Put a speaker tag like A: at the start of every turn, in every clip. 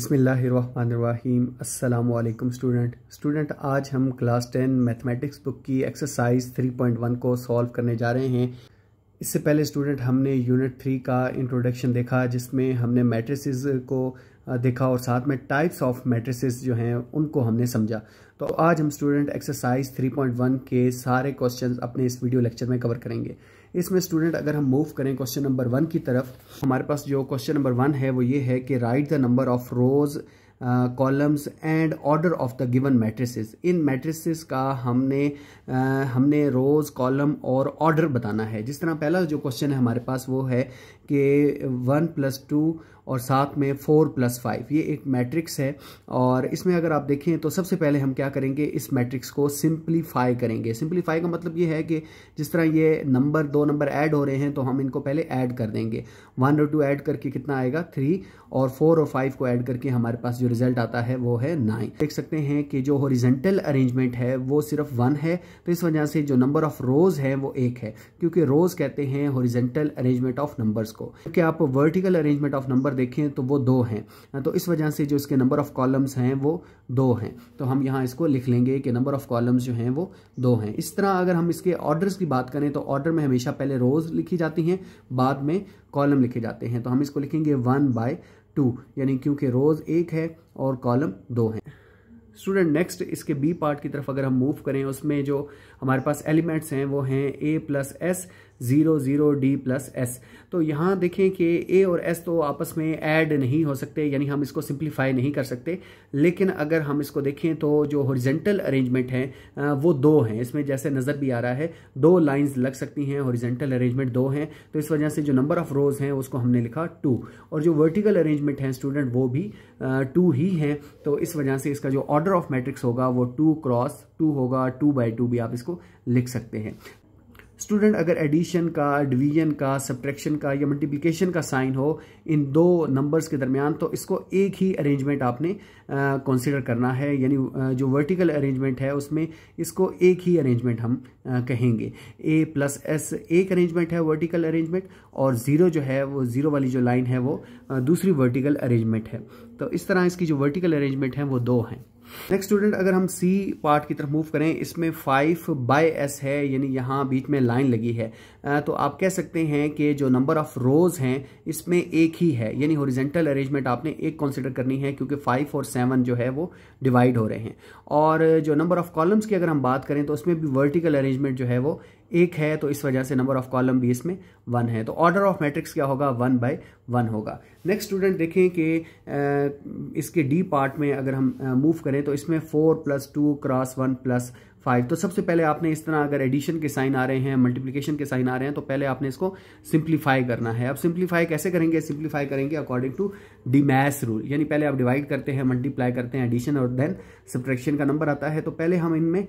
A: बिस्मिल्लाहिर्रहमानिर्रहीम। अस्सलामुअलैकुम स्टूडेंट, आज हम क्लास 10 मैथमेटिक्स बुक की एक्सरसाइज 3.1 को सॉल्व करने जा रहे हैं। इससे पहले स्टूडेंट हमने यूनिट 3 का इंट्रोडक्शन देखा, जिसमें हमने मैट्रिसेस को देखा और साथ में टाइप्स ऑफ मैट्रिसेस जो हैं उनको हमने समझा। तो आज हम स्टूडेंट एक्सरसाइज 3.1 के सारे क्वेश्चंस अपने इस वीडियो लेक्चर में कवर करेंगे। इसमें स्टूडेंट अगर हम मूव करें क्वेश्चन नंबर 1 की तरफ, हमारे पास जो क्वेश्चन नंबर 1 है वो ये है कि right the number of rose columns and order of the given matrices. In matrices का हमने रोज, कॉलम और ऑर्डर बताना है। जिस तरह पहला जो क्वेश्चन है हमारे पास वो है कि 1+2 और साथ में 4+5, ये एक मैट्रिक्स है। और इसमें अगर आप देखें तो सबसे पहले हम क्या करेंगे, इस मैट्रिक्स को सिंप्लीफाई करेंगे। सिंप्लीफाई का मतलब ये है कि जिस तरह ये दो नंबर ऐड हो रहे हैं तो हम इनको पहले ऐड कर देंगे। 1 और 2 ऐड करके कितना आएगा 3, और 4 और 5 को ऐड करके हमारे पास जो रिजल्ट आता है वो है 9। देख सकते हैं कि जो हॉरिजॉन्टल अरेंजमेंट है वो सिर्फ 1 है, तो इस वजह से जो नंबर ऑफ रोज है वो 1 है, क्योंकि रोज कहते हैं हॉरिजॉन्टल अरेंजमेंट ऑफ नंबर्स को। क्योंकि आप वर्टिकल अरेंजमेंट ऑफ नंबर देखें तो वो 2 हैं, तो इस वजह से जो इसके नंबर ऑफ कॉलम्स हैं वो 2 हैं। तो हम यहाँ इसको लिख लेंगे कि नंबर ऑफ कॉलम्स जो हैं वो 2 हैं। इस तरह अगर हम इसके ऑर्डर्स की बात करें तो ऑर्डर में हमेशा पहले रोज लिखी जाती हैं, बाद में कॉलम लिखे जाते हैं। तो हम इसको लिखेंगे 1/2, यानी क्योंकि रोज 1 है और कॉलम 2 हैं। स्टूडेंट नेक्स्ट इसके बी पार्ट की तरफ अगर हम मूव करें, उसमें जो हमारे पास एलिमेंट्स हैं वो हैं a+s 0 0 d+s। तो यहाँ देखें कि a और s तो आपस में ऐड नहीं हो सकते, यानी हम इसको सिंप्लीफाई नहीं कर सकते। लेकिन अगर हम इसको देखें तो जो हॉरिजॉन्टल अरेंजमेंट है वो 2 हैं। इसमें जैसे नज़र भी आ रहा है 2 लाइंस लग सकती हैं, हॉरिजॉन्टल अरेंजमेंट 2 हैं, तो इस वजह से जो नंबर ऑफ रोज हैं उसको हमने लिखा 2। और जो वर्टिकल अरेंजमेंट है स्टूडेंट वो भी 2 ही हैं, तो इस वजह से इसका जो ऑर्डर ऑफ मैट्रिक्स होगा वो 2×2 होगा। 2/2 भी आप इसको लिख सकते हैं। स्टूडेंट अगर एडिशन का, डिवीजन का, सब्ट्रैक्शन का या मल्टीप्लिकेशन का साइन हो इन 2 नंबर्स के दरमियान, तो इसको एक ही अरेंजमेंट आपने कंसीडर करना है, यानी जो वर्टिकल अरेंजमेंट है उसमें इसको एक ही अरेंजमेंट हम कहेंगे। a+s एक अरेंजमेंट है वर्टिकल अरेंजमेंट, और 0 जो है वो 0 वाली जो लाइन है वो दूसरी वर्टिकल अरेंजमेंट है। तो इस तरह इसकी जो वर्टिकल अरेंजमेंट है वो 2 हैं। नेक्स्ट स्टूडेंट अगर हम सी पार्ट की तरफ मूव करें, इसमें 5/s है, यानी यहाँ बीच में लाइन लगी है। तो आप कह सकते हैं कि जो नंबर ऑफ रोज हैं इसमें एक ही है, यानी हॉरिजॉन्टल अरेंजमेंट आपने एक कंसीडर करनी है, क्योंकि 5 और 7 जो है वो डिवाइड हो रहे हैं। और जो नंबर ऑफ कॉलम्स की अगर हम बात करें तो उसमें भी वर्टिकल अरेंजमेंट जो है वो 1 है, तो इस वजह से नंबर ऑफ कॉलम भी इसमें 1 है। तो ऑर्डर ऑफ मैट्रिक्स क्या होगा, 1/1 होगा। नेक्स्ट स्टूडेंट देखें कि इसके डी पार्ट में अगर हम मूव करें तो इसमें 4+2 × 1+5। तो सबसे पहले आपने इस तरह अगर एडिशन के साइन आ रहे हैं, मल्टीप्लिकेशन के साइन आ रहे हैं, तो पहले आपने इसको सिंप्लीफाई करना है। अब सिंप्लीफाई कैसे करेंगे, सिंप्लीफाई करेंगे अकॉर्डिंग टू डिमैस रूल, यानी पहले आप डिवाइड करते हैं, मल्टीप्लाई करते हैं, एडिशन और देन सब्ट्रैक्शन का नंबर आता है। तो पहले हम इनमें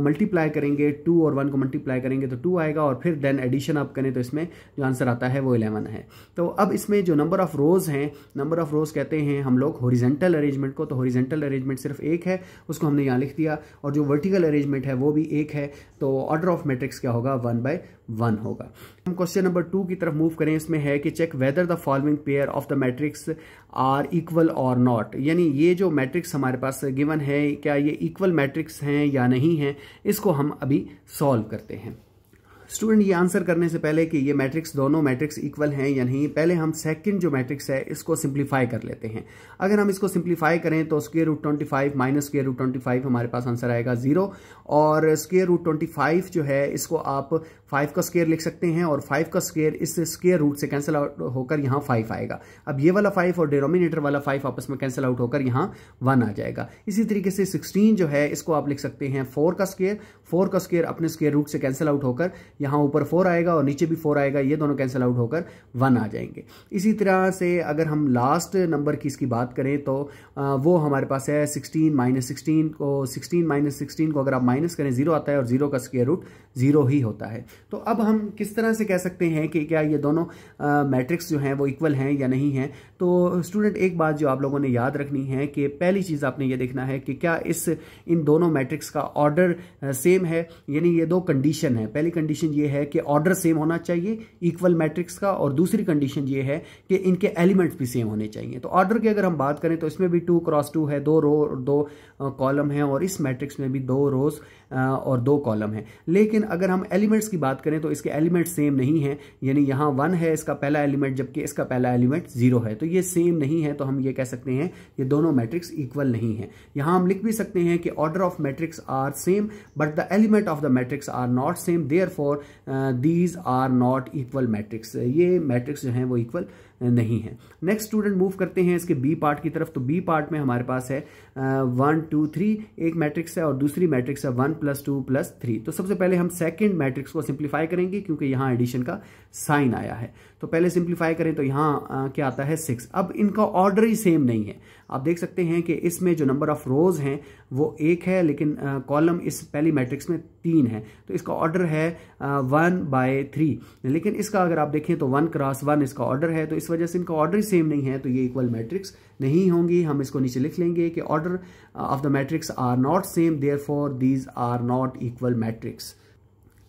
A: मल्टीप्लाई करेंगे, 2 और 1 को मल्टीप्लाई करेंगे तो 2 आएगा, और फिर देन एडिशन आप करें तो इसमें जो आंसर आता है वो 11 है। तो अब इसमें जो नंबर ऑफ रोज हैं, नंबर ऑफ रोज कहते हैं हम लोग हॉरिजॉन्टल अरेंजमेंट को, तो हॉरिजॉन्टल अरेंजमेंट सिर्फ 1 है, उसको हमने यहाँ लिख दिया, और जो वर्टिकल अरेंजमेंट है वो भी 1 है। तो ऑर्डर ऑफ मैट्रिक्स क्या होगा, 1/1 होगा। हम क्वेश्चन नंबर 2 की तरफ मूव करें, इसमें है कि check whether the following pair of the matrix are equal और नॉट, यानी ये जो मैट्रिक्स हमारे पास गिवन है क्या ये इक्वल मैट्रिक्स हैं या नहीं है, इसको हम अभी सॉल्व करते हैं। स्टूडेंट ये आंसर करने से पहले कि ये मैट्रिक्स, दोनों मैट्रिक्स इक्वल हैं या नहीं, पहले हम सेकंड जो मैट्रिक्स है इसको सिंप्लीफाई कर लेते हैं। अगर हम इसको सिंप्लीफाई करें तो √25 माइनस √25 हमारे पास आंसर आएगा 0, और √25 जो है इसको आप 5 का स्क्वायर लिख सकते हैं, और 5 का स्क्वायर इस स्क्वायर रूट से कैंसिल आउट होकर यहाँ 5 आएगा। अब ये वाला 5 और डिनोमिनेटर वाला 5 आपस में कैंसिल आउट होकर यहाँ 1 आ जाएगा। इसी तरीके से 16 जो है इसको आप लिख सकते हैं 4 का स्क्वायर, 4 का स्क्वायर अपने स्क्वायर रूट से कैंसिल आउट होकर यहाँ ऊपर 4 आएगा और नीचे भी 4 आएगा, ये दोनों कैंसिल आउट होकर 1 आ जाएंगे। इसी तरह से अगर हम लास्ट नंबर की इसकी बात करें तो वो हमारे पास है 16 - 16 को अगर आप माइनस करें 0 आता है, और 0 का स्क्वायर रूट 0 ही होता है। तो अब हम किस तरह से कह सकते हैं कि क्या ये दोनों मैट्रिक्स जो हैं वो इक्वल हैं या नहीं हैं। तो स्टूडेंट एक बात जो आप लोगों ने याद रखनी है कि पहली चीज़ आपने ये देखना है कि क्या इन दोनों मैट्रिक्स का ऑर्डर सेम है, यानी ये 2 कंडीशन है। पहली कंडीशन कंडीशन ये है कि ऑर्डर सेम होना चाहिए इक्वल मैट्रिक्स का, और दूसरी कंडीशन ये है कि इनके एलिमेंट्स भी सेम होने चाहिए। तो ऑर्डर की अगर हम बात करें तो इसमें भी 2 क्रॉस 2 है, 2 रो और 2 कॉलम है, और इस मैट्रिक्स में भी 2 रोज और 2 कॉलम है। लेकिन अगर हम एलिमेंट्स की बात करें तो इसके एलिमेंट्स सेम नहीं है, यानी यहाँ 1 है इसका पहला एलिमेंट, जबकि इसका पहला एलिमेंट 0 है, तो ये सेम नहीं है। तो हम ये कह सकते हैं ये दोनों मैट्रिक्स इक्वल नहीं है। यहाँ हम लिख भी सकते हैं कि order of matrix are same but the element of the matrix are not same, therefore these are not equal matrix. ये मैट्रिक्स जो हैं वो इक्वल नहीं है। नेक्स्ट स्टूडेंट मूव करते हैं इसके बी पार्ट की तरफ। तो बी पार्ट में हमारे पास है 1 2 3 एक मैट्रिक्स है, और दूसरी मैट्रिक्स है 1 + 2 + 3। तो सबसे पहले हम सेकंड मैट्रिक्स को सिंप्लीफाई करेंगे क्योंकि यहाँ एडिशन का साइन आया है। तो पहले सिंप्लीफाई करें तो यहाँ क्या आता है 6। अब इनका ऑर्डर ही सेम नहीं है। आप देख सकते हैं कि इसमें जो नंबर ऑफ रोज हैं वो 1 है, लेकिन कॉलम इस पहली मैट्रिक्स में 3 है, तो इसका ऑर्डर है 1/3। लेकिन इसका अगर आप देखें तो 1 क्रॉस 1 इसका ऑर्डर है, तो इस वजह से इनका ऑर्डर ही सेम नहीं है, तो ये इक्वल मैट्रिक्स नहीं होंगी। हम इसको नीचे लिख लेंगे कि order of the matrix are not same, therefore these are not equal matrix.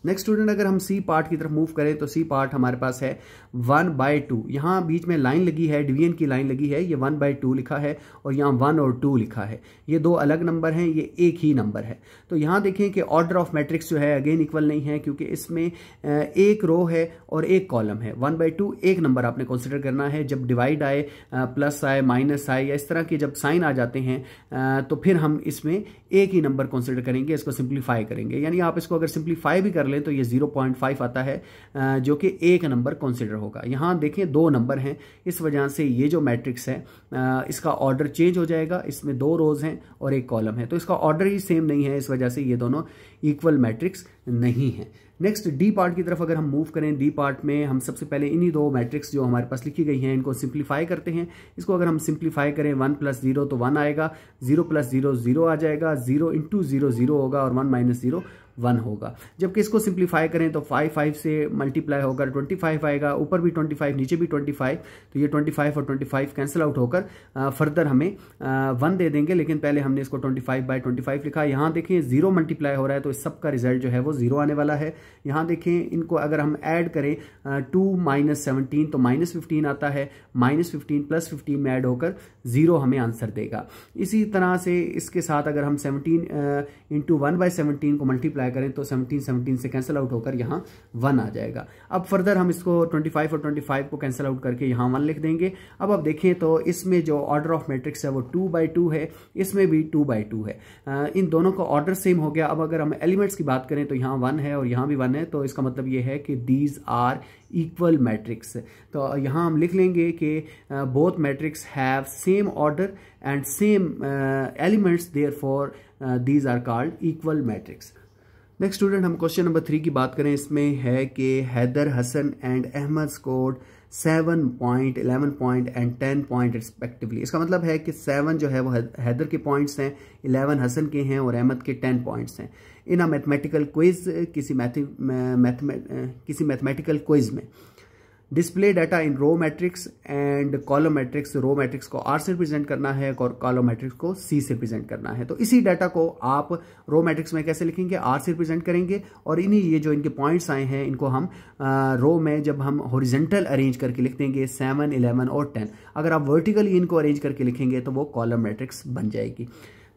A: Next student अगर हम सी पार्ट की तरफ मूव करें तो सी पार्ट हमारे पास है 1/2। यहाँ बीच में लाइन लगी है, डिवीजन की लाइन लगी है, ये 1/2 लिखा है, और यहाँ 1 और 2 लिखा है। ये 2 अलग नंबर हैं, ये एक ही नंबर है। तो यहाँ देखें कि ऑर्डर ऑफ मैट्रिक्स जो है अगेन इक्वल नहीं है, क्योंकि इसमें एक रो है और एक कॉलम है। 1/2 एक नंबर आपने कंसिडर करना है। जब डिवाइड आए, प्लस आए, माइनस आए, या इस तरह के जब साइन आ जाते हैं तो फिर हम इसमें एक ही नंबर कंसिडर करेंगे, इसको सिंप्लीफाई करेंगे। यानी आप इसको अगर सिंप्लीफाई भी कर लें तो ये 0.5 आता है, जो कि एक नंबर कंसिडर होगा। यहाँ देखें 2 नंबर हैं, इस वजह से ये जो मैट्रिक्स है इसका ऑर्डर चेंज हो जाएगा। इसमें 2 रोज हैं और एक कॉलम है, तो इसका ऑर्डर ही सेम नहीं है, इस वजह से ये दोनों इक्वल मैट्रिक्स नहीं है। नेक्स्ट डी पार्ट की तरफ अगर हम मूव करें, डी पार्ट में हम सबसे पहले इन्हीं 2 मैट्रिक्स जो हमारे पास लिखी गई हैं इनको सिंप्लीफाई करते हैं। इसको अगर हम सिंप्लीफाई करें 1 + 0 तो 1 आएगा, 0 + 0 0 आ जाएगा, 0 × 0 0 होगा, और 1 - 0 1 होगा। जबकि इसको सिंप्लीफाई करें तो 5 से मल्टीप्लाई होकर 25 आएगा, ऊपर भी 25 नीचे भी 25, तो ये 25 और 25 कैंसिल आउट होकर फर्दर हमें 1 दे देंगे। लेकिन पहले हमने इसको 25/25 लिखा। यहाँ देखें 0 मल्टीप्लाई हो रहा है, तो इस सब का रिजल्ट जो है वो 0 आने वाला है। यहाँ देखें इनको अगर हम ऐड करें 2 - 17 तो -15 आता है, -15 + 15 में ऐड होकर 0 हमें आंसर देगा। इसी तरह से इसके साथ अगर हम 17 × 1/17 को मल्टीप्लाई करें तो 17 से कैंसिल आउट होकर यहाँ 1 आ जाएगा। अब फर्दर हम इसको 25 और 25 को कैंसिल आउट करके यहाँ 1 लिख देंगे। अब आप देखें तो इसमें जो ऑर्डर ऑफ मैट्रिक्स है वो 2/2 है, इसमें भी 2/2 है। इन दोनों का ऑर्डर सेम हो गया। अब अगर हम एलिमेंट्स की बात करें तो यहाँ 1 है और यहाँ भी 1 है, तो इसका मतलब ये है कि दीज आर इक्वल मैट्रिक्स। तो यहाँ हम लिख लेंगे कि both matrix have same order and same elements, therefore these are called equal matrix. Next student हम क्वेश्चन नंबर 3 की बात करें। इसमें है कि Haider, Hasan and Ahmed scored 7 point, 11 point and 10 point respectively. इसका मतलब है कि 7 जो है वो हैदर के पॉइंट्स हैं, 11 हसन के हैं और अहमद के 10 पॉइंट्स हैं। इन अ मैथमेटिकल क्विज, किसी मैथमेटिकल क्विज में display data in row matrix and column matrix. Row matrix को R से रिप्रेजेंट करना है और कॉलम मैट्रिक्स को C से रिप्रेजेंट करना है। तो इसी डाटा को आप रो मैट्रिक्स में कैसे लिखेंगे, R से रिप्रेजेंट करेंगे, और इन्हीं ये जो इनके पॉइंट्स आए हैं इनको हम रो में जब हम हॉरिजॉन्टल अरेंज करके लिख देंगे 7, 11 और 10। अगर आप वर्टिकली इनको अरेंज करके लिखेंगे तो वो कॉलम मैट्रिक्स बन जाएगी।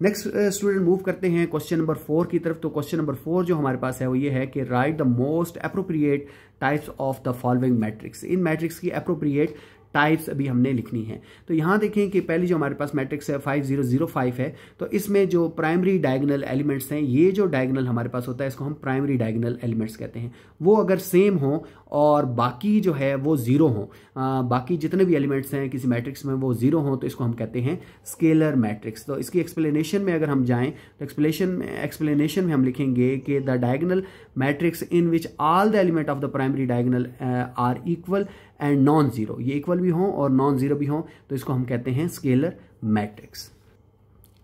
A: नेक्स्ट स्टूडेंट मूव करते हैं क्वेश्चन नंबर 4 की तरफ। तो क्वेश्चन नंबर 4 जो हमारे पास है वो ये है कि right the most appropriate types of the following matrix. In matrix की अप्रोप्रिएट टाइप्स अभी हमने लिखनी है। तो यहाँ देखें कि पहली जो हमारे पास मैट्रिक्स है 5005 है, तो इसमें जो प्राइमरी डायगोनल एलिमेंट्स हैं, ये जो डायगोनल हमारे पास होता है इसको हम प्राइमरी डायगोनल एलिमेंट्स कहते हैं। वो अगर सेम हो और बाकी जो है वो 0 हो, बाकी जितने भी एलिमेंट्स हैं किसी मैट्रिक्स में वो 0 हो, तो इसको हम कहते हैं स्केलर मैट्रिक्स। तो इसकी एक्सप्लेनेशन में अगर हम जाएं तो एक्सप्लेनेशन में हम लिखेंगे कि the diagonal matrix in which all the element of the primary diagonal are equal and non zero, ये इक्वल भी हो और नॉन जीरो भी हो, तो इसको हम कहते हैं स्केलर मैट्रिक्स।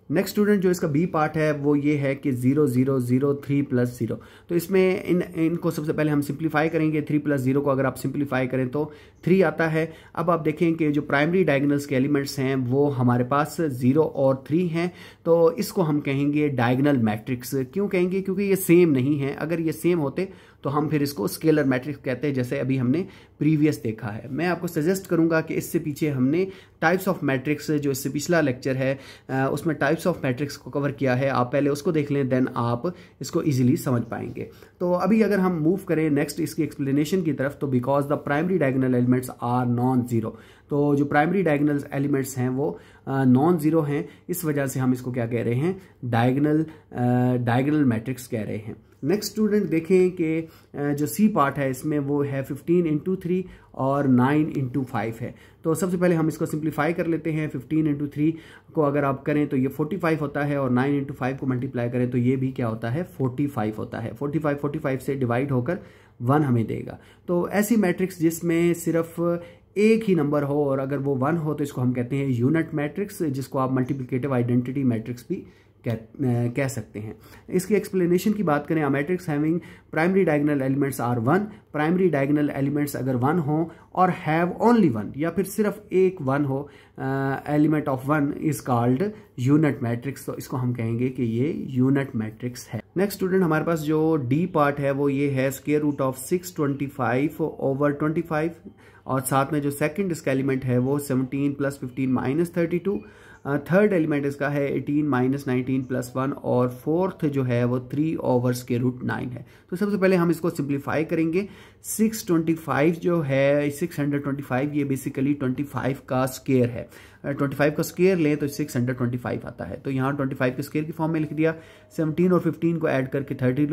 A: नेक्स्ट स्टूडेंट जो इसका बी पार्ट है वो ये है कि 0 0 0 3 + 0। तो इसमें इनको सबसे पहले हम सिंप्लीफाई करेंगे। 3 + 0 को अगर आप सिंप्लीफाई करें तो 3 आता है। अब आप देखें कि जो प्राइमरी डायगोनल्स के एलिमेंट्स हैं वो हमारे पास 0 और 3 हैं, तो इसको हम कहेंगे डायगोनल मैट्रिक्स। क्यों कहेंगे? क्योंकि ये सेम नहीं है। अगर ये सेम होते तो तो हम फिर इसको स्केलर मैट्रिक्स कहते हैं, जैसे अभी हमने प्रीवियस देखा है। मैं आपको सजेस्ट करूंगा कि इससे पीछे हमने टाइप्स ऑफ मैट्रिक्स, जो इससे पिछला लेक्चर है उसमें टाइप्स ऑफ मैट्रिक्स को कवर किया है, आप पहले उसको देख लें, देन आप इसको इजीली समझ पाएंगे। तो अभी अगर हम मूव करें नेक्स्ट इसकी एक्सप्लेनेशन की तरफ, तो because the primary diagonal elements are non zero, तो जो प्राइमरी डायगोनल एलिमेंट्स हैं वो नॉन जीरो हैं, इस वजह से हम इसको क्या कह रहे हैं, डायगोनल मैट्रिक्स कह रहे हैं। नेक्स्ट स्टूडेंट देखें कि जो सी पार्ट है इसमें वो है 15 इंटू 3 और 9 इंटू 5 है। तो सबसे पहले हम इसको सिंप्लीफाई कर लेते हैं। 15 इंटू 3 को अगर आप करें तो ये 45 होता है, और 9 इंटू 5 को मल्टीप्लाई करें तो ये भी क्या होता है, 45 होता है। 45 से डिवाइड होकर 1 हमें देगा। तो ऐसी मैट्रिक्स जिसमें सिर्फ एक ही नंबर हो और अगर वो 1 हो तो इसको हम कहते हैं यूनिट मैट्रिक्स, जिसको आप मल्टीप्लिकेटिव आइडेंटिटी मैट्रिक्स भी कह सकते हैं। इसकी एक्सप्लेनेशन की बात करें, a matrix having primary diagonal elements are 1, primary diagonal elements अगर 1 हो और हैव ओनली 1, या फिर सिर्फ एक 1 हो, element of 1 is called unit matrix. तो इसको हम कहेंगे कि ये यूनिट मैट्रिक्स है। नेक्स्ट स्टूडेंट हमारे पास जो डी पार्ट है वो ये है स्क्वायर रूट ऑफ 625 ओवर 25, और साथ में जो सेकंड इसका एलिमेंट है वो 17 प्लस 15 माइनस 32, थर्ड एलिमेंट इसका है 18 माइनस 19 प्लस 1, और फोर्थ जो है वो 3 ओवर स्क्वायर रूट 9 है। तो सबसे पहले हम इसको सिंप्लीफाई करेंगे। 625 जो है 625, ये बेसिकली 25 का स्क्वायर है। 25 का स्क्वायर लें तो 625 आता है। तो यहाँ 25 के स्क्वायर की फॉर्म में लिख दिया, 17 और 15 को ऐड करके 30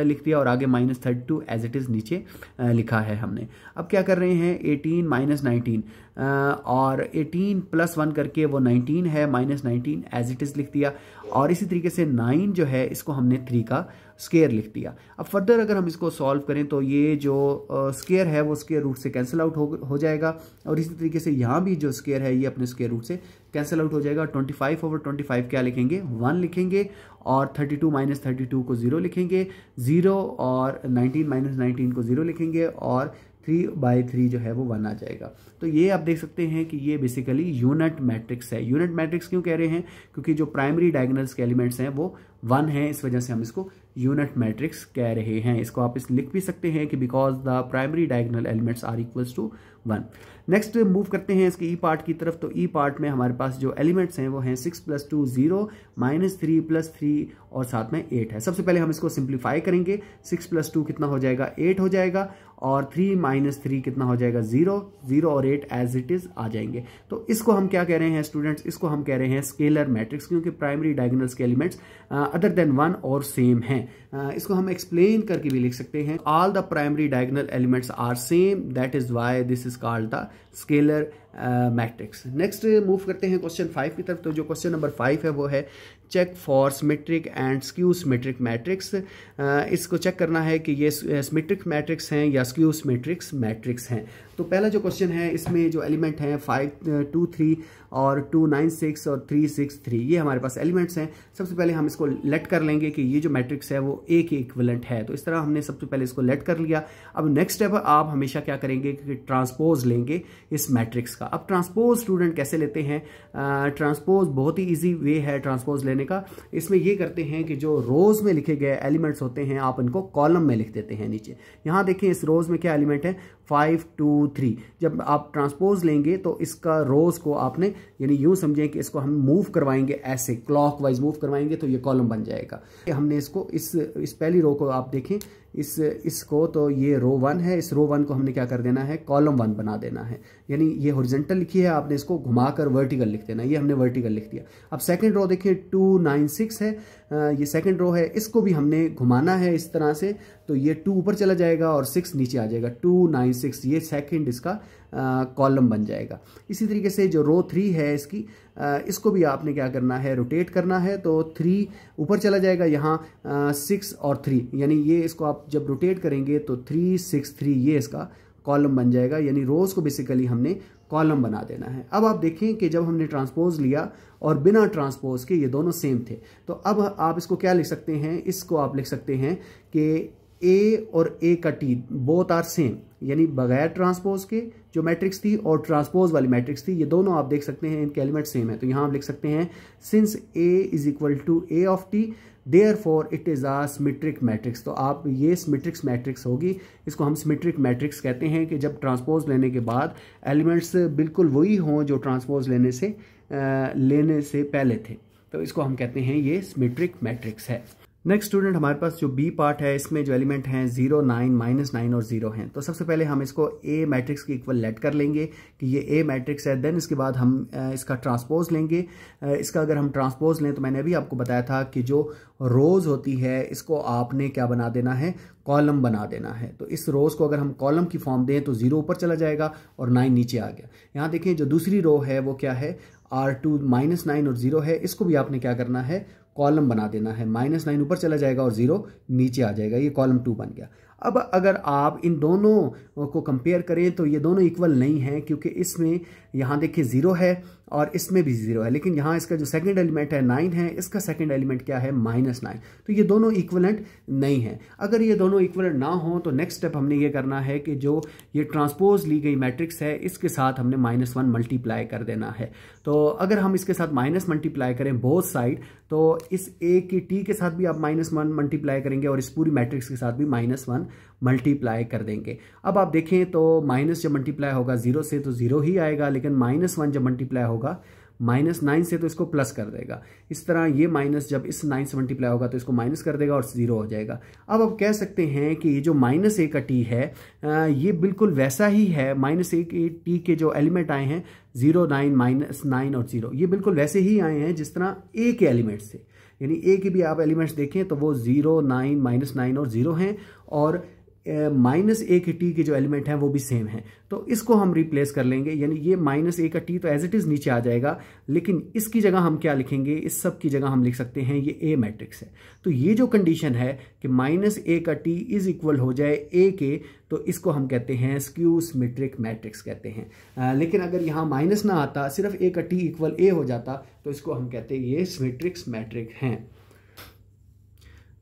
A: लिख दिया, और आगे माइनस 32 एज इट इज़ नीचे लिखा है हमने। अब क्या कर रहे हैं, 18 माइनस 19 और 18 प्लस 1 करके वो 19 है, माइनस 19 एज इट इज़ लिख दिया, और इसी तरीके से 9 जो है इसको हमने 3 का स्क्वायर लिख दिया। अब फर्दर अगर हम इसको सॉल्व करें तो ये जो स्क्वायर है वो स्क्वायर रूट से कैंसिल आउट हो जाएगा, और इसी तरीके से यहाँ भी जो स्क्वायर है ये अपने स्क्वायर रूट से कैंसिल आउट हो जाएगा। 25 ओवर 25 क्या लिखेंगे, 1 लिखेंगे, और 32 माइनस 32 को 0 लिखेंगे, 0 और 19 माइनस 19 को 0 लिखेंगे, और 3/3 जो है वो 1 आ जाएगा। तो ये आप देख सकते हैं कि ये बेसिकली यूनिट मैट्रिक्स है। यूनिट मैट्रिक्स क्यों कह रहे हैं, क्योंकि जो प्राइमरी डायगोनल्स के एलिमेंट्स हैं वो 1 है, इस वजह से हम इसको यूनिट मैट्रिक्स कह रहे हैं। इसको आप इस लिख भी सकते हैं कि because the primary diagonal elements are equals to 1। Next move करते हैं इसके ई पार्ट की तरफ। तो ई पार्ट में हमारे पास जो एलिमेंट्स हैं वो हैं 6 + 2 0, -3 + 3 और साथ में 8 है। सबसे पहले हम इसको सिंप्लीफाई करेंगे। 6 + 2 कितना हो जाएगा, 8 हो जाएगा, और 3 - 3 कितना हो जाएगा, 0, 0 और 8 एज इट इज आ जाएंगे। तो इसको हम क्या कह रहे हैं स्टूडेंट्स, इसको हम कह रहे हैं स्केलर मैट्रिक्स, क्योंकि प्राइमरी डायगोनल्स के एलिमेंट्स अदर देन 1 और सेम हैं। इसको हम एक्सप्लेन करके भी लिख सकते हैं, all the primary diagonal elements are same, that is why this is called the scalar matrix. Next move करते हैं क्वेश्चन 5 की तरफ। तो जो क्वेश्चन नंबर 5 है वो है check for symmetric and skew symmetric matrix. इसको चेक करना है कि ये सिमेट्रिक मैट्रिक्स हैं या स्क्यू सिमेट्रिक्स मैट्रिक्स हैं। तो पहला जो क्वेश्चन है इसमें जो एलिमेंट हैं 5 2 3 और 2 9 6 और 3 6 3, ये हमारे पास एलिमेंट्स हैं। सबसे पहले हम इसको लेट कर लेंगे कि ये जो मैट्रिक्स है वो एक इक्विवेलेंट है। तो इस तरह हमने सबसे पहले इसको लेट कर लिया। अब नेक्स्ट स्टेप आप हमेशा क्या करेंगे कि ट्रांसपोज लेंगे इस मैट्रिक्स का। अब ट्रांसपोज स्टूडेंट कैसे लेते हैं, ट्रांसपोज बहुत ही ईजी वे है ट्रांसपोज लेने का। इसमें ये करते हैं कि जो रोज में लिखे गए एलिमेंट्स होते हैं आप इनको कॉलम में लिख देते हैं नीचे। यहाँ देखिए इस रोज में क्या एलिमेंट है, 5 2 3। जब आप ट्रांसपोज लेंगे तो इसका रोज को आपने यानी यूं समझें कि इसको हम मूव करवाएंगे, ऐसे क्लॉकवाइज मूव करवाएंगे तो ये कॉलम बन जाएगा। हमने इसको इस पहली रो को आप देखें, इसको तो ये रो 1 है, इस रो 1 को हमने क्या कर देना है, कॉलम 1 बना देना है। यानी ये हॉरिजॉन्टल लिखी है, आपने इसको घुमाकर वर्टिकल लिख देना। ये हमने वर्टिकल लिख दिया। अब सेकंड रो देखिए 2 9 6 है, ये सेकंड रो है, इसको भी हमने घुमाना है इस तरह से, तो ये 2 ऊपर चला जाएगा और 6 नीचे आ जाएगा। 2 9 6 ये सेकंड इसका कॉलम बन जाएगा। इसी तरीके से जो रो 3 है इसकी, इसको भी आपने क्या करना है, रोटेट करना है। तो 3 ऊपर चला जाएगा, यहाँ 6 और 3, यानी ये इसको आप जब रोटेट करेंगे तो 3 6 3 ये इसका कॉलम बन जाएगा। यानी रोज को बेसिकली हमने कॉलम बना देना है। अब आप देखें कि जब हमने ट्रांसपोज लिया और बिना ट्रांसपोज के ये दोनों सेम थे, तो अब आप इसको क्या लिख सकते हैं, इसको आप लिख सकते हैं कि ए और ए का टी बोथ आर सेम, यानी बगैर ट्रांसपोज के जो मैट्रिक्स थी और ट्रांसपोज वाली मैट्रिक्स थी, ये दोनों आप देख सकते हैं इनके एलिमेंट सेम है। तो यहाँ आप लिख सकते हैं since A is equal to A of T therefore it is a symmetric matrix. तो आप ये सिमेट्रिक मैट्रिक्स होगी, इसको हम सिमेट्रिक मैट्रिक्स कहते हैं कि जब ट्रांसपोज लेने के बाद एलिमेंट्स बिल्कुल वही हों जो ट्रांसपोज लेने से पहले थे, तो इसको हम कहते हैं ये सिमेट्रिक मैट्रिक्स है। नेक्स्ट स्टूडेंट, हमारे पास जो बी पार्ट है इसमें जो एलिमेंट हैं 0, 9, -9 और 0 हैं। तो सबसे पहले हम इसको ए मैट्रिक्स की इक्वल लेट कर लेंगे कि ये ए मैट्रिक्स है। देन इसके बाद हम इसका ट्रांसपोज लेंगे। इसका अगर हम ट्रांसपोज लें तो मैंने अभी आपको बताया था कि जो रोज़ होती है इसको आपने क्या बना देना है, कॉलम बना देना है। तो इस रोज़ को अगर हम कॉलम की फॉर्म दें तो 0 ऊपर चला जाएगा और 9 नीचे आ गया। यहाँ देखिए जो दूसरी रो है वो क्या है, R2 -9 और 0 है, इसको भी आपने क्या करना है, कॉलम बना देना है। -9 ऊपर चला जाएगा और 0 नीचे आ जाएगा, ये कॉलम 2 बन गया। अब अगर आप इन दोनों को कंपेयर करें तो ये दोनों इक्वल नहीं हैं, क्योंकि इसमें यहाँ देखिए 0 है और इसमें भी 0 है, लेकिन यहाँ इसका जो सेकंड एलिमेंट है 9 है, इसका सेकंड एलिमेंट क्या है, -9। तो ये दोनों इक्वलेंट नहीं है। अगर ये दोनों इक्वलेंट ना हो तो नेक्स्ट स्टेप हमने ये करना है कि जो ये ट्रांसपोज ली गई मैट्रिक्स है इसके साथ हमने -1 मल्टीप्लाई कर देना है। तो अगर हम इसके साथ माइनस मल्टीप्लाई करें बोथ साइड, तो इस ए की टी के साथ भी आप -1 मल्टीप्लाई करेंगे और इस पूरी मैट्रिक्स के साथ भी -1 मल्टीप्लाई कर देंगे। अब आप देखें तो माइनस जब मल्टीप्लाई होगा 0 से तो 0 ही आएगा, लेकिन -1 जब मल्टीप्लाई होगा -9 से तो इसको प्लस कर देगा। इस तरह ये माइनस जब इस 9 से मल्टीप्लाई होगा तो इसको माइनस कर देगा और 0 हो जाएगा। अब आप कह सकते हैं कि ये जो -a का t है ये बिल्कुल वैसा ही है। -a के t के जो एलिमेंट आए हैं 0, 9, -9 और 0, ये बिल्कुल वैसे ही आए हैं जिस तरह a के एलिमेंट्स थे। यानी a के भी आप एलिमेंट्स देखें तो वो 0, 9, -9 और 0 हैं, और -a के t के जो एलिमेंट हैं वो भी सेम है। तो इसको हम रिप्लेस कर लेंगे, यानी ये -a का t तो एज इट इज़ नीचे आ जाएगा, लेकिन इसकी जगह हम क्या लिखेंगे, इस सब की जगह हम लिख सकते हैं ये a मैट्रिक्स है। तो ये जो कंडीशन है कि -a का t इज इक्वल हो जाए a के, तो इसको हम कहते हैं स्क्यू सिमेट्रिक मैट्रिक्स कहते हैं। लेकिन अगर यहाँ माइनस ना आता, सिर्फ a का t इक्वल a हो जाता, तो इसको हम कहते हैं ये सिमेट्रिक्स मैट्रिक हैं।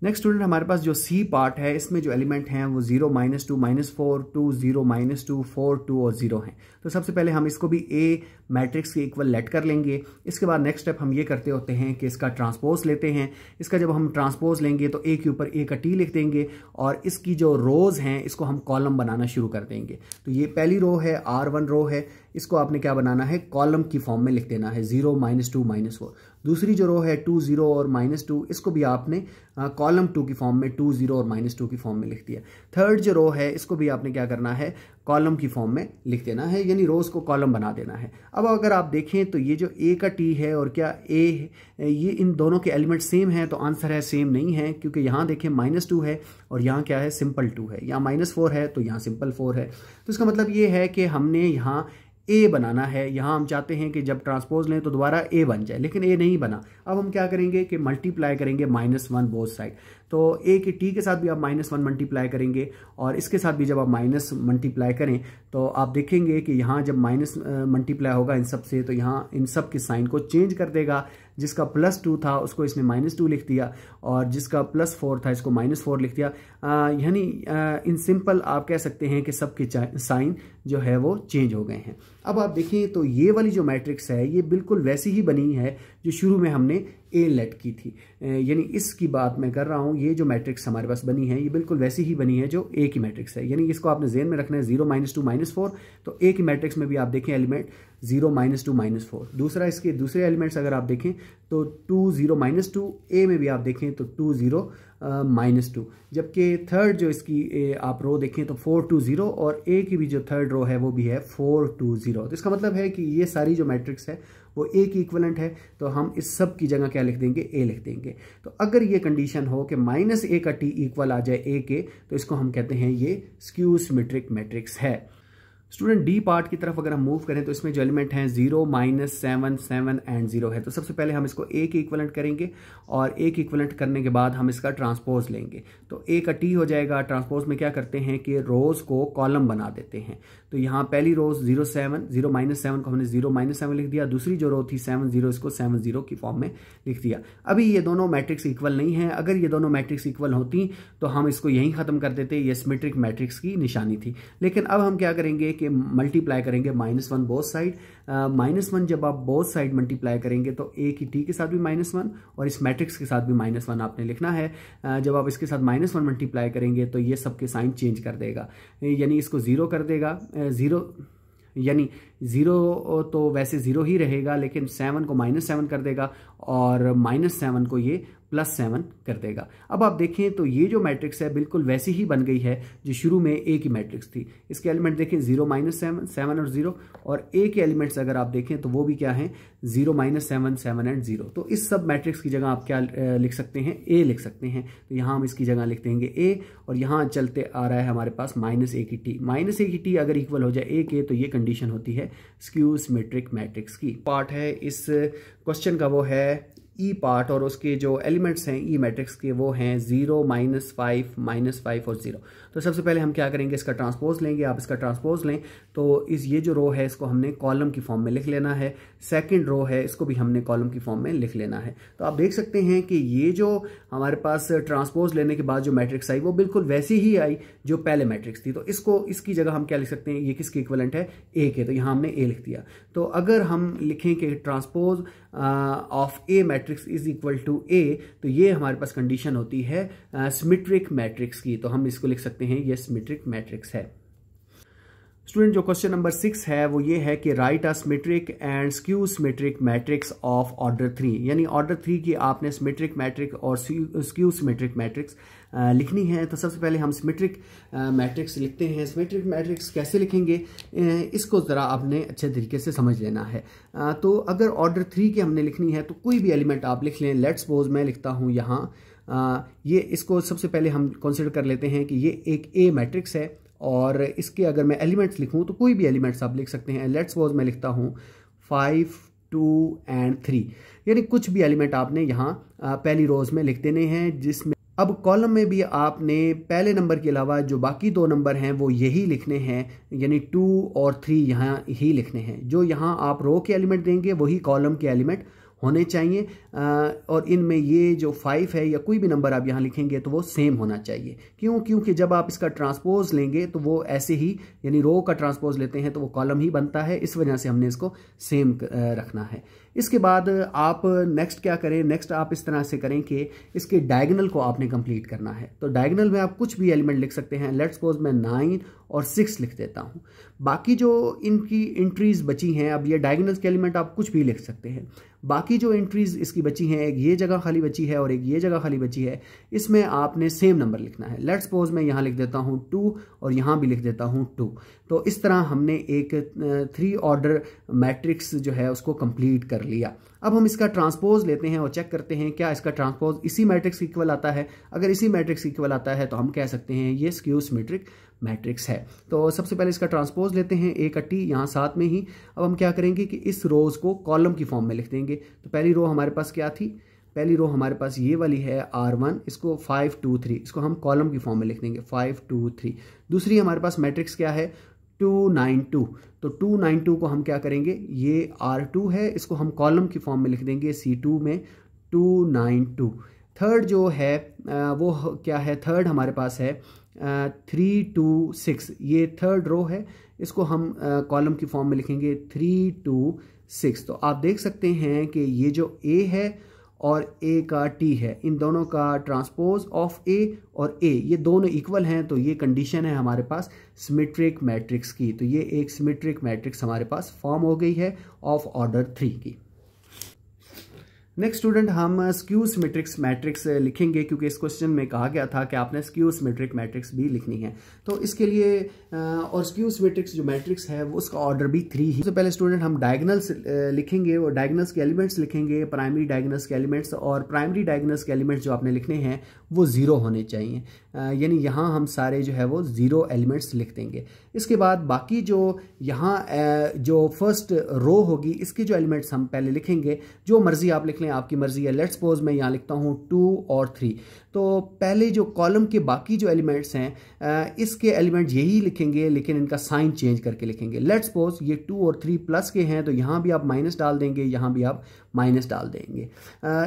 A: नेक्स्ट स्टूडेंट, हमारे पास जो सी पार्ट है इसमें जो एलिमेंट हैं वो 0, -2, -4, 2, 0, -2, 4, 2 और 0 हैं। तो सबसे पहले हम इसको भी ए मैट्रिक्स के इक्वल लेट कर लेंगे। इसके बाद नेक्स्ट स्टेप हम ये करते होते हैं कि इसका ट्रांसपोज लेते हैं। इसका जब हम ट्रांसपोज लेंगे तो ए के ऊपर ए का टी लिख देंगे और इसकी जो रोज़ हैं इसको हम कॉलम बनाना शुरू कर देंगे। तो ये पहली रो है, R1 रो है, इसको आपने क्या बनाना है, कॉलम की फॉर्म में लिख देना है 0, -2, -4। दूसरी जो रो है 2, 0 और -2, इसको भी आपने कॉलम 2 की फॉर्म में 2, 0 और -2 की फॉर्म में लिख दिया। थर्ड जो रो है इसको भी आपने क्या करना है, कॉलम की फॉर्म में लिख देना है, यानी रोज को कॉलम बना देना है। अब अगर आप देखें तो ये जो ए का टी है और क्या ए है, ये इन दोनों के एलिमेंट सेम हैं, तो आंसर है सेम नहीं है, क्योंकि यहाँ देखें -2 है और यहाँ क्या है, सिंपल 2 है। यहाँ -4 है तो यहाँ सिंपल 4 है। तो इसका मतलब ये है कि हमने यहाँ ए बनाना है। यहाँ हम चाहते हैं कि जब ट्रांसपोज लें तो दोबारा ए बन जाए, लेकिन ए नहीं बना। अब हम क्या करेंगे कि मल्टीप्लाई करेंगे -1 बोथ साइड। तो ए के टी के साथ भी आप -1 मल्टीप्लाई करेंगे और इसके साथ भी जब आप माइनस मल्टीप्लाई करें तो आप देखेंगे कि यहाँ जब माइनस मल्टीप्लाई होगा इन सब से, तो यहाँ इन सब के साइन को चेंज कर देगा। जिसका +2 था उसको इसने -2 लिख दिया और जिसका +4 था इसको -4 लिख दिया। यानी इन सिंपल आप कह सकते हैं कि सबके साइन जो है वो चेंज हो गए हैं। अब आप देखिए तो ये वाली जो मैट्रिक्स है ये बिल्कुल वैसी ही बनी है जो शुरू में हमने ए लेट की थी, यानी इसकी बात मैं कर रहा हूँ। ये जो मैट्रिक्स हमारे पास बनी है ये बिल्कुल वैसी ही बनी है जो ए की मैट्रिक्स है, यानी इसको आपने ज़हन में रखना है 0, -2, -4। तो ए की मैट्रिक्स में भी आप देखें एलिमेंट 0, -2, -4। दूसरा इसके दूसरे एलिमेंट्स अगर आप देखें तो 2, 0, -2, ए में भी आप देखें तो 2, 0, -2। जबकि थर्ड जो इसकी आप रो देखें तो 4, 2, 0 और ए की भी जो थर्ड रो है वो भी है 4, 2, 0। तो इसका मतलब है कि ये सारी जो मैट्रिक्स है वो ए की इक्वलेंट है, तो हम इस सब की जगह क्या लिख देंगे, ए लिख देंगे। तो अगर ये कंडीशन हो कि -a का टी इक्वल आ जाए ए के, तो इसको हम कहते हैं ये स्क्यू सिमेट्रिक मैट्रिक्स है। स्टूडेंट डी पार्ट की तरफ अगर हम मूव करें तो इसमें जो एलिमेंट हैं 0, -7, 7 एंड 0 है। तो सबसे पहले हम इसको ए के इक्वलेंट करेंगे और ए के इक्वलेंट करने के बाद हम इसका ट्रांसपोज लेंगे। तो ए का टी हो जाएगा। ट्रांसपोज में क्या करते हैं कि रोज को कॉलम बना देते हैं। तो यहाँ पहली रोज 0, 7, 0 -7 को हमने 0 -7 लिख दिया। दूसरी जो रो थी 7, 0 इसको 7, 0 की फॉर्म में लिख दिया। अभी ये दोनों मैट्रिक्स इक्वल नहीं है। अगर ये दोनों मैट्रिक्स इक्वल होती तो हम इसको यहीं खत्म कर देते। ये सिमेट्रिक मैट्रिक्स की निशानी थी। लेकिन अब हम क्या करेंगे कि मल्टीप्लाई करेंगे -1 बोथ साइड। -1 जब आप बोथ साइड मल्टीप्लाई करेंगे तो ए की टी के साथ भी -1 और इस मैट्रिक्स के साथ भी -1 आपने लिखना है। जब आप इसके साथ -1 मल्टीप्लाई करेंगे तो ये सबके साइन चेंज कर देगा, यानी इसको 0 कर देगा। 0 यानी 0 तो वैसे 0 ही रहेगा, लेकिन 7 को -7 कर देगा और -7 को ये +7 कर देगा। अब आप देखें तो ये जो मैट्रिक्स है बिल्कुल वैसी ही बन गई है जो शुरू में ए की मैट्रिक्स थी। इसके एलिमेंट देखें 0, -7, 7 और 0, और ए के एलिमेंट्स अगर आप देखें तो वो भी क्या है 0, -7, 7 एंड 0। तो इस सब मैट्रिक्स की जगह आप क्या लिख सकते हैं, ए लिख सकते हैं। तो यहाँ हम इसकी जगह लिख देंगे ए, और यहाँ चलते आ रहा है हमारे पास -a की टी। -a की टी अगर इक्वल हो जाए ए के तो ये कंडीशन होती है स्क्यू सिमेट्रिक मैट्रिक्स की। पार्ट है इस क्वेश्चन का वो है ई पार्ट, और उसके जो एलिमेंट्स हैं ई मैट्रिक्स के वो हैं 0, -5, -5 और 0। तो सबसे पहले हम क्या करेंगे, इसका ट्रांसपोज लेंगे। आप इसका ट्रांसपोज लें तो ये जो रो है इसको हमने कॉलम की फॉर्म में लिख लेना है। सेकंड रो है इसको भी हमने कॉलम की फॉर्म में लिख लेना है। तो आप देख सकते हैं कि ये जो हमारे पास ट्रांसपोज लेने के बाद जो मैट्रिक्स आई वो बिल्कुल वैसी ही आई जो पहले मैट्रिक्स थी। तो इसकी जगह हम क्या लिख सकते हैं, ये किसके इक्विवेलेंट है, ए के। तो यहाँ हमने ए लिख दिया। तो अगर हम लिखें कि transpose of a matrix is equal to A, तो ये हमारे पास कंडीशन होती है सिमेट्रिक मैट्रिक्स की। तो हम इसको लिख सकते हैं ये सिमेट्रिक मैट्रिक्स है। स्टूडेंट जो क्वेश्चन नंबर 6 है वो ये है कि right a symmetric and skew symmetric matrix of order 3, यानी ऑर्डर 3 की आपने सिमेट्रिक मैट्रिक्स और स्क्यू सिमेट्रिक मैट्रिक्स लिखनी है। तो सबसे पहले हम सिमेट्रिक मैट्रिक्स लिखते हैं। सिमेट्रिक मैट्रिक्स कैसे लिखेंगे इसको ज़रा आपने अच्छे तरीके से समझ लेना है। तो अगर ऑर्डर 3 की हमने लिखनी है तो कोई भी एलिमेंट आप लिख लें। लेट्स सपोज मैं लिखता हूँ यहाँ ये, इसको सबसे पहले हम कंसिडर कर लेते हैं कि ये एक ए मैट्रिक्स है, और इसके अगर मैं एलिमेंट्स लिखूं तो कोई भी एलिमेंट्स आप लिख सकते हैं। लेट्स सपोज मैं लिखता हूं 5, 2 एंड 3, यानी कुछ भी एलिमेंट आपने यहाँ पहली रोज में लिख देने हैं। जिसमें अब कॉलम में भी आपने पहले नंबर के अलावा जो बाकी 2 नंबर हैं वो यही लिखने हैं, यानी 2 और 3 यहाँ ही लिखने हैं। जो यहाँ आप रो के एलिमेंट देंगे वही कॉलम के एलिमेंट होने चाहिए, और इनमें ये जो 5 है या कोई भी नंबर आप यहाँ लिखेंगे तो वो सेम होना चाहिए। क्यों? क्योंकि जब आप इसका ट्रांसपोज लेंगे तो वो ऐसे ही, यानी रो का ट्रांसपोज लेते हैं तो वो कॉलम ही बनता है। इस वजह से हमने इसको सेम रखना है। इसके बाद आप नेक्स्ट क्या करें, नेक्स्ट आप इस तरह से करें कि इसके डायगोनल को आपने कंप्लीट करना है। तो डायगोनल में आप कुछ भी एलिमेंट लिख सकते हैं। लेट्स सपोज मैं 9 और 6 लिख देता हूँ। बाकी जो इनकी एंट्रीज बची हैं, अब ये डायगोनल्स के एलिमेंट आप कुछ भी लिख सकते हैं। बाकी जो एंट्रीज इसकी बची हैं, एक ये जगह खाली बची है और एक ये जगह खाली बची है, इसमें आपने सेम नंबर लिखना है। लेट्स सपोज मैं यहाँ लिख देता हूँ 2 और यहाँ भी लिख देता हूँ 2। तो इस तरह हमने एक 3 ऑर्डर मैट्रिक्स जो है उसको कंप्लीट कर लिया। अब हम इसका ट्रांसपोज लेते हैं और चेक करते हैं क्या इसका ट्रांसपोज इसी मैट्रिक्स इक्वल आता है। अगर इसी मैट्रिक्स इक्वल आता है तो हम कह सकते हैं ये स्क्यू सिमेट्रिक मैट्रिक्स है। तो सबसे पहले इसका ट्रांसपोज लेते हैं, ए का टी यहाँ साथ में ही। अब हम क्या करेंगे कि इस रोज को कॉलम की फॉर्म में लिख देंगे। तो पहली रो हमारे पास क्या थी, पहली रो हमारे पास ये वाली है R1, इसको 5, 2, 3, इसको हम कॉलम की फॉर्म में लिख देंगे 5, 2, 3। दूसरी हमारे पास मैट्रिक्स क्या है 2, 9, 2। तो 2, 9, 2 को हम क्या करेंगे, ये R2 है, इसको हम कॉलम की फॉर्म में लिख देंगे C2 में 2, 9, 2। थर्ड जो है वो क्या है, थर्ड हमारे पास है 3, 2, 6। ये थर्ड रो है, इसको हम कॉलम की फॉर्म में लिखेंगे 3, 2, 6। तो आप देख सकते हैं कि ये जो A है और A का T है, इन दोनों का ट्रांसपोज ऑफ A और A ये दोनों इक्वल हैं। तो ये कंडीशन है हमारे पास सिमेट्रिक मैट्रिक्स की। तो ये एक सिमेट्रिक मैट्रिक्स हमारे पास फॉर्म हो गई है ऑफ ऑर्डर 3 की। नेक्स्ट स्टूडेंट हम स्क्यू सिमेट्रिक्स मैट्रिक्स लिखेंगे, क्योंकि इस क्वेश्चन में कहा गया था कि आपने स्क्यू सिमेट्रिक मैट्रिक्स भी लिखनी है। तो इसके लिए और स्क्यू सिमेट्रिक्स जो मैट्रिक्स है वो उसका ऑर्डर भी 3 ही। सबसे पहले स्टूडेंट हम डायगोनल्स लिखेंगे और डायगोनल्स के एलिमेंट्स लिखेंगे, प्राइमरी डायगोनल्स के एलिमेंट्स, और प्राइमरी डायगोनल्स के एलिमेंट्स जो आपने लिखने हैं वो 0 होने चाहिए, यानी यहाँ हम सारे जो है वो 0 एलिमेंट्स लिख देंगे। इसके बाद बाकी जो यहाँ जो फर्स्ट रो होगी इसके जो एलिमेंट्स हम पहले लिखेंगे, जो मर्जी आप लिख लें, आपकी मर्जी है। लेट्स सपोज मैं यहाँ लिखता हूँ 2 और 3, तो पहले जो कॉलम के बाकी जो एलिमेंट्स हैं इसके एलिमेंट यही लिखेंगे, लेकिन इनका साइन चेंज करके लिखेंगे। लेट्स सपोज ये 2 और 3 प्लस के हैं, तो यहाँ भी आप माइनस डाल देंगे, यहाँ भी आप माइनस डाल देंगे।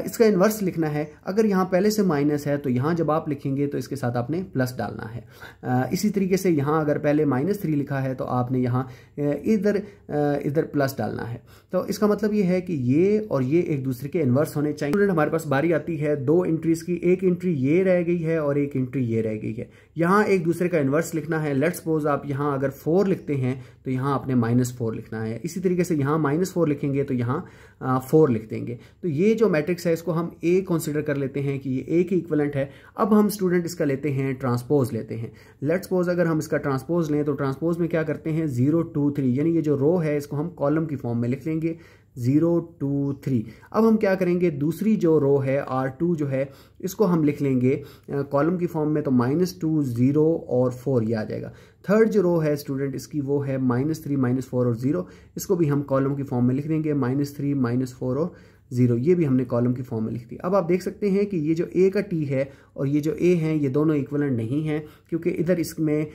A: इसका इन्वर्स लिखना है। अगर यहाँ पहले से माइनस है तो यहाँ जब आप लिखेंगे तो इसके साथ आपने प्लस डालना है। इसी तरीके से यहाँ अगर पहले -3 लिखा है तो आपने यहाँ इधर प्लस डालना है। तो इसका मतलब ये है कि ये और ये एक दूसरे के इन्वर्स होने चाहिए। स्टूडेंट हमारे पास बारी आती है 2 एंट्रीज की, एक एंट्री ये रह गई है और एक एंट्री ये रह गई है। यहाँ एक दूसरे का इन्वर्स लिखना है। लेट्स सपोज आप यहाँ अगर 4 लिखते हैं तो यहाँ आपने -4 लिखना है। इसी तरीके से यहाँ -4 लिखेंगे तो यहाँ 4 लिख देंगे। तो ये जो मैट्रिक्स है इसको हम A कंसीडर कर लेते हैं कि ये A की इक्विवेलेंट है। अब हम स्टूडेंट इसका लेते हैं ट्रांसपोज लेते हैं। लेट्स सपोज अगर हम इसका ट्रांसपोज लें तो ट्रांसपोज में क्या करते हैं 0 2 3, यानी ये जो रो है इसको हम कॉलम की फॉर्म में लिख लेंगे 0 2 3। अब हम क्या करेंगे, दूसरी जो रो है R2 जो है इसको हम लिख लेंगे कॉलम की फॉर्म में, तो -2 0 और 4 ये आ जाएगा। थर्ड जो रो है स्टूडेंट इसकी वो है -3 -4 और 0, इसको भी हम कॉलम की फॉर्म में लिख देंगे -3 -4 और 0, ये भी हमने कॉलम की फॉर्म में लिख दी। अब आप देख सकते हैं कि ये जो A का T है और ये जो A है ये दोनों इक्विवेलेंट नहीं है, क्योंकि इधर इसमें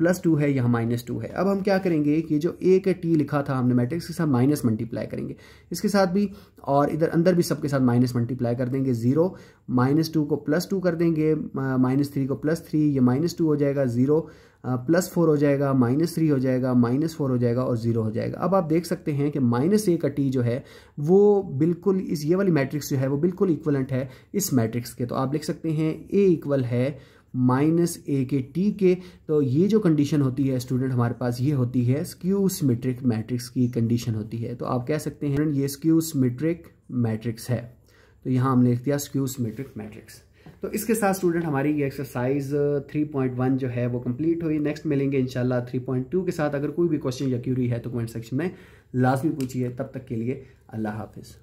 A: +2 है, यहाँ -2 है। अब हम क्या करेंगे कि जो A का T लिखा था हमने मैट्रिक्स के साथ माइनस मल्टीप्लाई करेंगे, इसके साथ भी, और इधर अंदर भी सबके साथ माइनस मल्टीप्लाई कर देंगे। 0 -2 को +2 कर देंगे, -3 को +3, ये -2 हो जाएगा, 0 +4 हो जाएगा, -3 हो जाएगा, -4 हो जाएगा और 0 हो जाएगा। अब आप देख सकते हैं कि -A का T जो है वो बिल्कुल इस ये वाली मैट्रिक्स जो है वो बिल्कुल इक्वलेंट है इस मैट्रिक्स के। तो आप लिख सकते हैं A इक्वल है -A के T के। तो ये जो कंडीशन होती है स्टूडेंट हमारे पास ये होती है स्क्यू सिमेट्रिक मैट्रिक्स की कंडीशन होती है। तो आप कह सकते हैं ये स्क्यू सिमेट्रिक मैट्रिक्स है। तो यहाँ हमने लिख दिया स्क्यू सिमेट्रिक मैट्रिक्स। तो इसके साथ स्टूडेंट हमारी ये एक्सरसाइज 3.1 जो है वो कंप्लीट हुई। नेक्स्ट मिलेंगे इंशाल्लाह 3.2 के साथ। अगर कोई भी क्वेश्चन या क्यूरी है तो कमेंट सेक्शन में लाजमी पूछिए। तब तक के लिए अल्लाह हाफिज़।